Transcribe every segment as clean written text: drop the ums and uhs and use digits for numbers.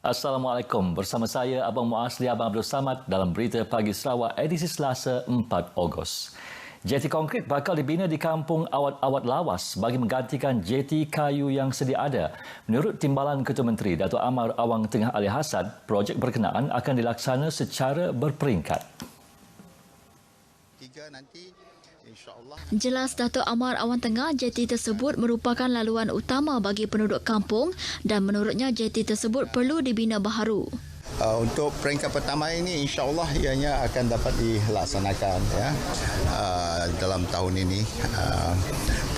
Assalamualaikum. Bersama saya Abang Muaz Abang Abdul Samad dalam Berita Pagi Sarawak edisi Selasa 4 Ogos. Jeti konkrit bakal dibina di kampung Awat-Awat Lawas bagi menggantikan jeti kayu yang sedia ada. Menurut Timbalan Ketua Menteri Datuk Amar Awang Tengah Ali Hassan, projek berkenaan akan dilaksana secara berperingkat. Jelas Datuk Amar Awang Tengah, jeti tersebut merupakan laluan utama bagi penduduk kampung dan menurutnya jeti tersebut perlu dibina baharu. Untuk peringkat pertama ini insya-Allah ianya akan dapat dilaksanakan ya. Dalam tahun ini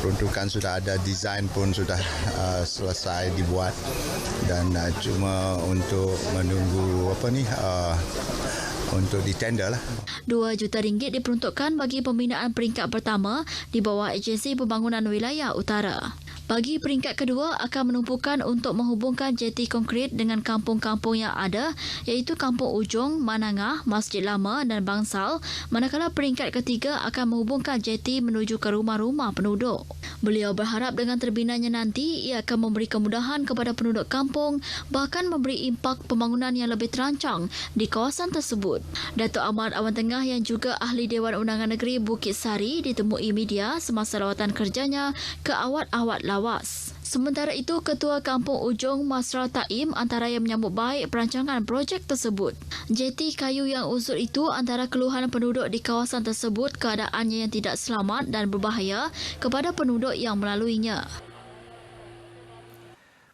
peruntukan sudah ada, desain pun sudah selesai dibuat dan cuma untuk menunggu untuk ditender lah. RM2 juta diperuntukkan bagi pembinaan peringkat pertama di bawah Agensi Pembangunan Wilayah Utara. Bagi peringkat kedua akan menumpukan untuk menghubungkan jeti konkrit dengan kampung-kampung yang ada iaitu Kampung Ujong, Manangah, Masjid Lama dan Bangsal, manakala peringkat ketiga akan menghubungkan jeti menuju ke rumah-rumah penduduk. Beliau berharap dengan terbinanya nanti ia akan memberi kemudahan kepada penduduk kampung bahkan memberi impak pembangunan yang lebih terancang di kawasan tersebut. Datuk Amar Awang Tengah yang juga Ahli Dewan Undangan Negeri Bukit Sari ditemui media semasa lawatan kerjanya ke Awat-Awat Lawas. Sementara itu, Ketua Kampung Ujong Masra Taim antara yang menyambut baik perancangan projek tersebut. Jeti kayu yang usut itu antara keluhan penduduk di kawasan tersebut keadaannya yang tidak selamat dan berbahaya kepada penduduk yang melaluinya.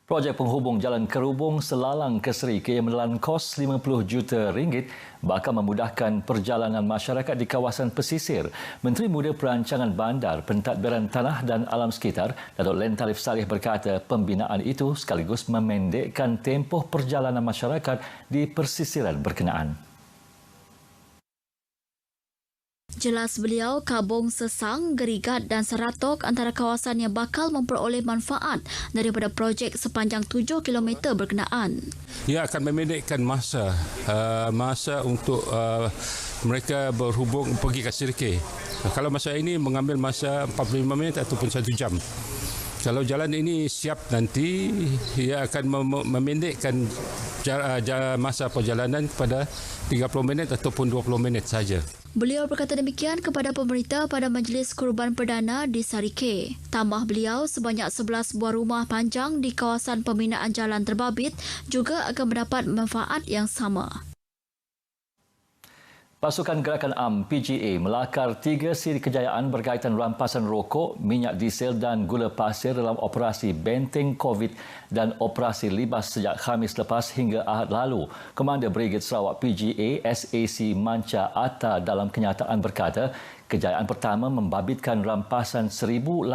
Projek penghubung Jalan Kerubung Selalang Keseri yang menelan kos RM50 juta bakal memudahkan perjalanan masyarakat di kawasan pesisir. Menteri Muda Perancangan Bandar, Pentadbiran Tanah dan Alam Sekitar, Datuk Len Talif Saleh berkata pembinaan itu sekaligus memendekkan tempoh perjalanan masyarakat di persisiran berkenaan. Jelas beliau, Kabong, Sesang, Gerigat dan Seratok antara kawasan yang bakal memperoleh manfaat daripada projek sepanjang 7 km berkenaan. Ia akan memendekkan masa untuk mereka berhubung pergi ke Sirkei. Kalau masa ini mengambil masa 45 minit ataupun 1 jam. Kalau jalan ini siap nanti, ia akan memendekkan masa perjalanan kepada 30 minit ataupun 20 minit saja. Beliau berkata demikian kepada pemerintah pada Majlis Kurban Perdana di Sarike. Tambah beliau, sebanyak 11 buah rumah panjang di kawasan pembinaan jalan terbabit juga akan mendapat manfaat yang sama. Pasukan Gerakan AM PGA melakar 3 siri kejayaan berkaitan rampasan rokok, minyak diesel dan gula pasir dalam operasi Benteng COVID dan operasi Libas sejak Khamis lepas hingga Ahad lalu. Komander Brigade Sarawak PGA SAC Manca Atta dalam kenyataan berkata, kejayaan pertama membabitkan rampasan 1,800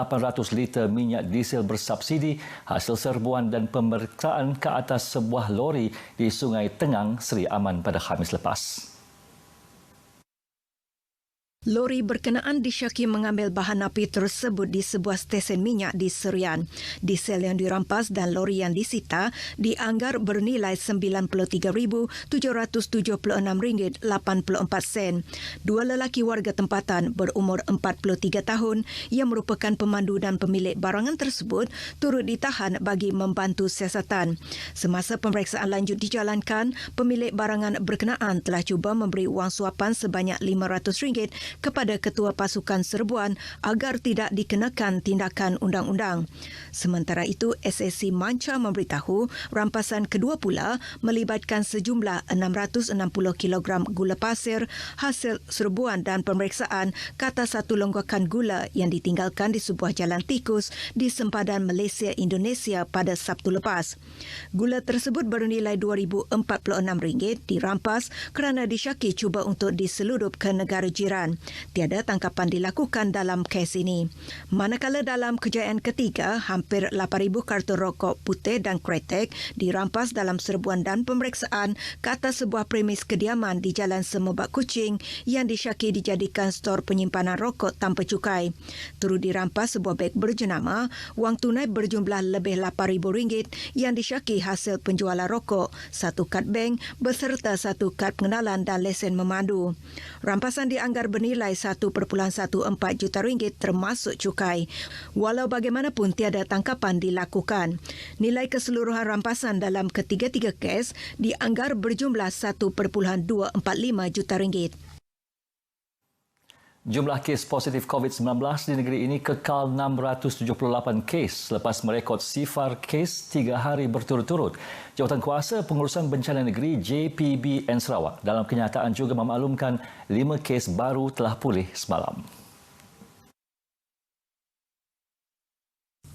liter minyak diesel bersubsidi hasil serbuan dan pemeriksaan ke atas sebuah lori di Sungai Tengang, Seri Aman pada Khamis lepas. Lori berkenaan disyaki mengambil bahan api tersebut di sebuah stesen minyak di Serian. Diesel yang dirampas dan lori yang disita dianggar bernilai RM93,776.84. Dua lelaki warga tempatan berumur 43 tahun yang merupakan pemandu dan pemilik barangan tersebut turut ditahan bagi membantu siasatan. Semasa pemeriksaan lanjut dijalankan, pemilik barangan berkenaan telah cuba memberi wang suapan sebanyak RM500 kepada Ketua Pasukan Serbuan agar tidak dikenakan tindakan undang-undang. Sementara itu, SAC Manca memberitahu rampasan kedua pula melibatkan sejumlah 660 kg gula pasir hasil serbuan dan pemeriksaan ke atas satu longgakan gula yang ditinggalkan di sebuah jalan tikus di sempadan Malaysia-Indonesia pada Sabtu lepas. Gula tersebut bernilai RM2,046 dirampas kerana disyaki cuba untuk diseludup ke negara jiran. Tiada tangkapan dilakukan dalam kes ini. Manakala dalam kejayaan ketiga, hampir 8,000 karton rokok putih dan kretek dirampas dalam serbuan dan pemeriksaan ke atas sebuah premis kediaman di Jalan Semobak Kuching yang disyaki dijadikan stor penyimpanan rokok tanpa cukai. Turut dirampas sebuah beg berjenama, wang tunai berjumlah lebih RM8,000 yang disyaki hasil penjualan rokok, satu kad bank beserta satu kad pengenalan dan lesen memandu. Rampasan dianggar bernilai bernilai 1.14 juta ringgit termasuk cukai. Walau bagaimanapun tiada tangkapan dilakukan. Nilai keseluruhan rampasan dalam ketiga-tiga kes dianggar berjumlah 1.245 juta ringgit. Jumlah kes positif COVID-19 di negeri ini kekal 678 kes selepas merekod sifar kes 3 hari berturut-turut. Jawatankuasa Pengurusan Bencana Negeri JPBN Sarawak dalam kenyataan juga memaklumkan 5 kes baru telah pulih semalam.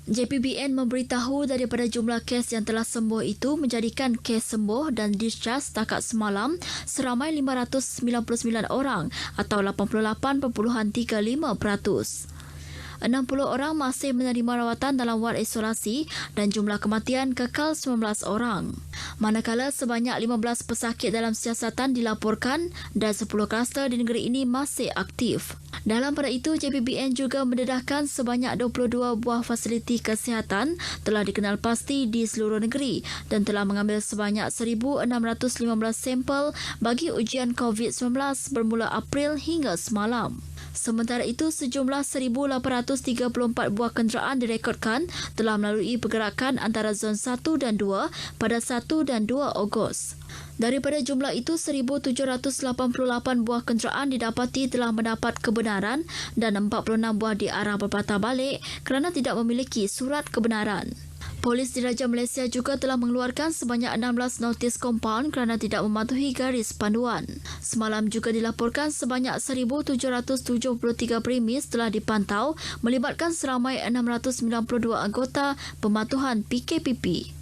JPBN memberitahu daripada jumlah kes yang telah sembuh itu menjadikan kes sembuh dan discharge setakat semalam seramai 599 orang atau 88.35%. 60 orang masih menerima rawatan dalam wad isolasi dan jumlah kematian kekal 19 orang. Manakala sebanyak 15 pesakit dalam siasatan dilaporkan dan 10 kluster di negeri ini masih aktif. Dalam pada itu, JPBN juga mendedahkan sebanyak 22 buah fasiliti kesihatan telah dikenal pasti di seluruh negeri dan telah mengambil sebanyak 1,615 sampel bagi ujian COVID-19 bermula April hingga semalam. Sementara itu, sejumlah 1,834 buah kenderaan direkodkan telah melalui pergerakan antara zon 1 dan 2 pada 1 dan 2 Ogos. Daripada jumlah itu, 1,788 buah kenderaan didapati telah mendapat kebenaran dan 46 buah diarah berpatah balik kerana tidak memiliki surat kebenaran. Polis Diraja Malaysia juga telah mengeluarkan sebanyak 16 notis kompaun kerana tidak mematuhi garis panduan. Semalam juga dilaporkan sebanyak 1,773 premis telah dipantau melibatkan seramai 692 anggota pematuhan PKPP.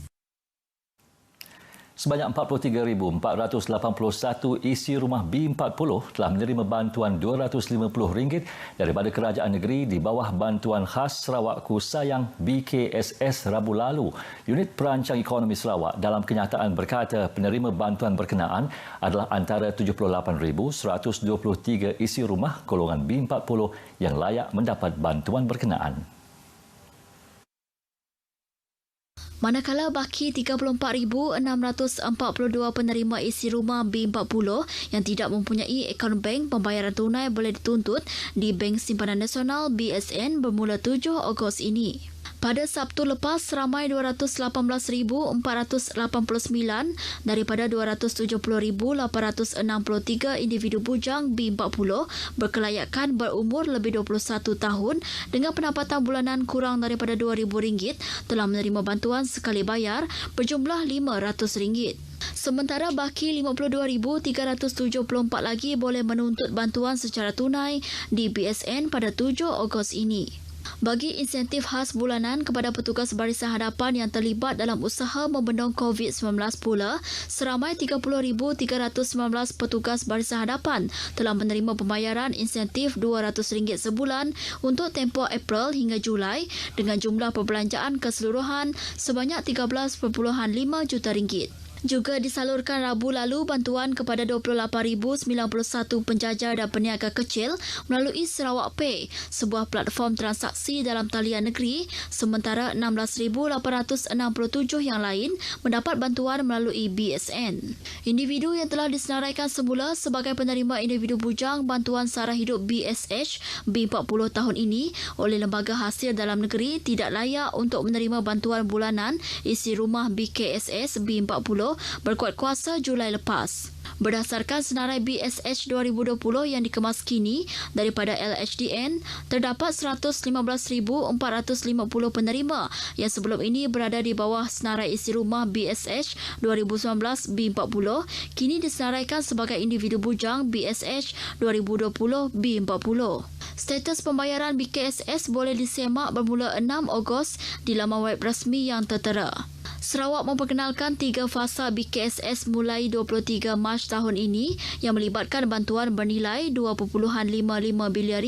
Sebanyak 43,481 isi rumah B40 telah menerima bantuan RM250 daripada kerajaan negeri di bawah Bantuan Khas Sarawak Kusayang BKSS Rabu lalu. Unit Perancang Ekonomi Sarawak dalam kenyataan berkata penerima bantuan berkenaan adalah antara 78,123 isi rumah golongan B40 yang layak mendapat bantuan berkenaan. Manakala baki 34,642 penerima isi rumah B40 yang tidak mempunyai akaun bank pembayaran tunai boleh dituntut di Bank Simpanan Nasional BSN bermula 7 Ogos ini. Pada Sabtu lepas, seramai 218,489 daripada 270,863 individu bujang B40 berkelayakan berumur lebih 21 tahun dengan pendapatan bulanan kurang daripada RM2,000 telah menerima bantuan sekali bayar berjumlah RM500. Sementara baki 52,374 lagi boleh menuntut bantuan secara tunai di BSN pada 7 Ogos ini. Bagi insentif khas bulanan kepada petugas barisan hadapan yang terlibat dalam usaha membendung COVID-19 pula, seramai 30,319 petugas barisan hadapan telah menerima pembayaran insentif RM200 sebulan untuk tempoh April hingga Julai dengan jumlah perbelanjaan keseluruhan sebanyak RM13.5 juta. Juga disalurkan Rabu lalu bantuan kepada 28,091 penjaja dan peniaga kecil melalui Sarawak Pay, sebuah platform transaksi dalam talian negeri, sementara 16,867 yang lain mendapat bantuan melalui BSN. Individu yang telah disenaraikan semula sebagai penerima individu bujang bantuan sara hidup BSH B40 tahun ini oleh Lembaga Hasil Dalam Negeri tidak layak untuk menerima bantuan bulanan isi rumah BKSS B40 berkuat kuasa Julai lepas. Berdasarkan senarai BSH 2020 yang dikemas kini daripada LHDN, terdapat 115,450 penerima yang sebelum ini berada di bawah senarai isi rumah BSH 2019 B40 kini disenaraikan sebagai individu bujang BSH 2020 B40. Status pembayaran BKSS boleh disemak bermula 6 Ogos di laman web rasmi yang tertera. Sarawak memperkenalkan 3 fasa BKSS mulai 23 Mac tahun ini yang melibatkan bantuan bernilai RM2.55 bilion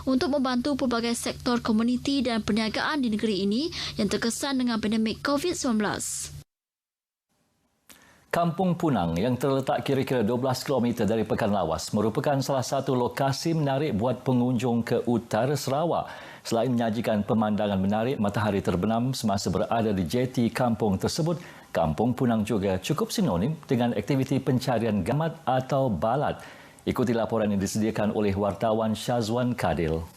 untuk membantu pelbagai sektor komuniti dan perniagaan di negeri ini yang terkesan dengan pandemik COVID-19. Kampung Punang yang terletak kira-kira 12 km dari Pekan Lawas merupakan salah satu lokasi menarik buat pengunjung ke utara Sarawak. Selain menyajikan pemandangan menarik matahari terbenam semasa berada di jeti kampung tersebut, Kampung Punang juga cukup sinonim dengan aktiviti pencarian gamat atau balat. Ikuti laporan yang disediakan oleh wartawan Syazwan Kadil.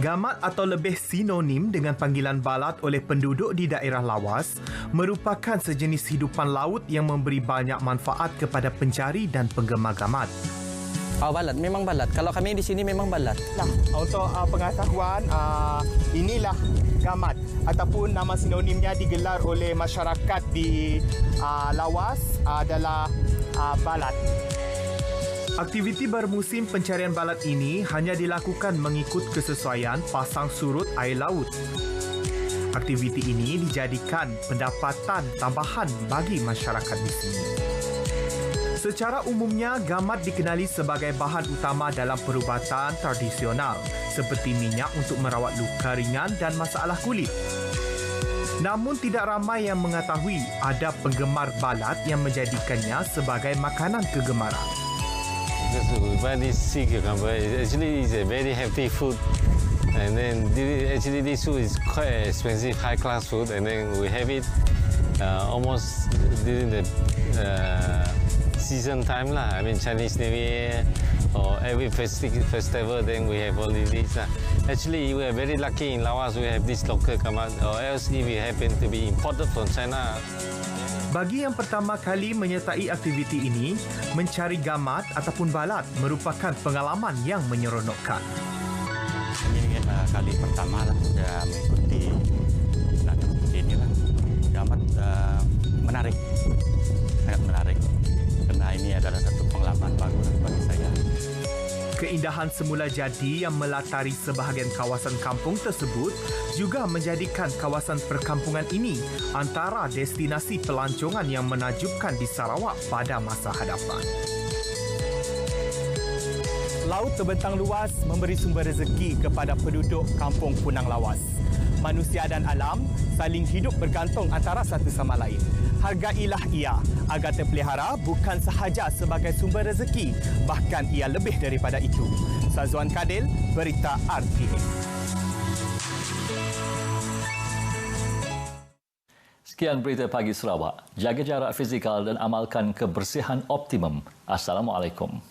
Gamat atau lebih sinonim dengan panggilan balat oleh penduduk di daerah lawas merupakan sejenis hidupan laut yang memberi banyak manfaat kepada pencari dan penggemar gamat. Balat, memang balat. Kalau kami di sini memang balat. Nah, untuk pengetahuan, inilah gamat ataupun nama sinonimnya digelar oleh masyarakat di lawas adalah balat. Aktiviti bermusim pencarian balat ini hanya dilakukan mengikut kesesuaian pasang surut air laut. Aktiviti ini dijadikan pendapatan tambahan bagi masyarakat di sini. Secara umumnya, gamat dikenali sebagai bahan utama dalam perubatan tradisional seperti minyak untuk merawat luka ringan dan masalah kulit. Namun tidak ramai yang mengetahui ada penggemar balat yang menjadikannya sebagai makanan kegemaran. Very sick cucumber. Actually, it's a very healthy food. And then actually this food is quite expensive, high-class food. And then we have it almost during the season time lah. I mean Chinese New Year or every festival. Then we have all these. Actually, we are very lucky in Lawas. We have this local gamat. Or else, if we happen to be imported from China. Bagi yang pertama kali menyertai aktiviti ini, mencari gamat ataupun balat merupakan pengalaman yang menyeronokkan. Ini kali pertama lah saya mengikuti seperti inilah. Gamat menarik, sangat menarik. Karena ini adalah satu pengalaman baru bagi saya. Keindahan semula jadi yang melatari sebahagian kawasan kampung tersebut juga menjadikan kawasan perkampungan ini antara destinasi pelancongan yang menakjubkan di Sarawak pada masa hadapan. Laut terbentang luas memberi sumber rezeki kepada penduduk kampung Punang Lawas. Manusia dan alam saling hidup bergantung antara satu sama lain. Hargailah ia agar terpelihara bukan sahaja sebagai sumber rezeki, bahkan ia lebih daripada itu. Syazwan Kadil, Berita RTA. Sekian Berita Pagi Sarawak. Jaga jarak fizikal dan amalkan kebersihan optimum. Assalamualaikum.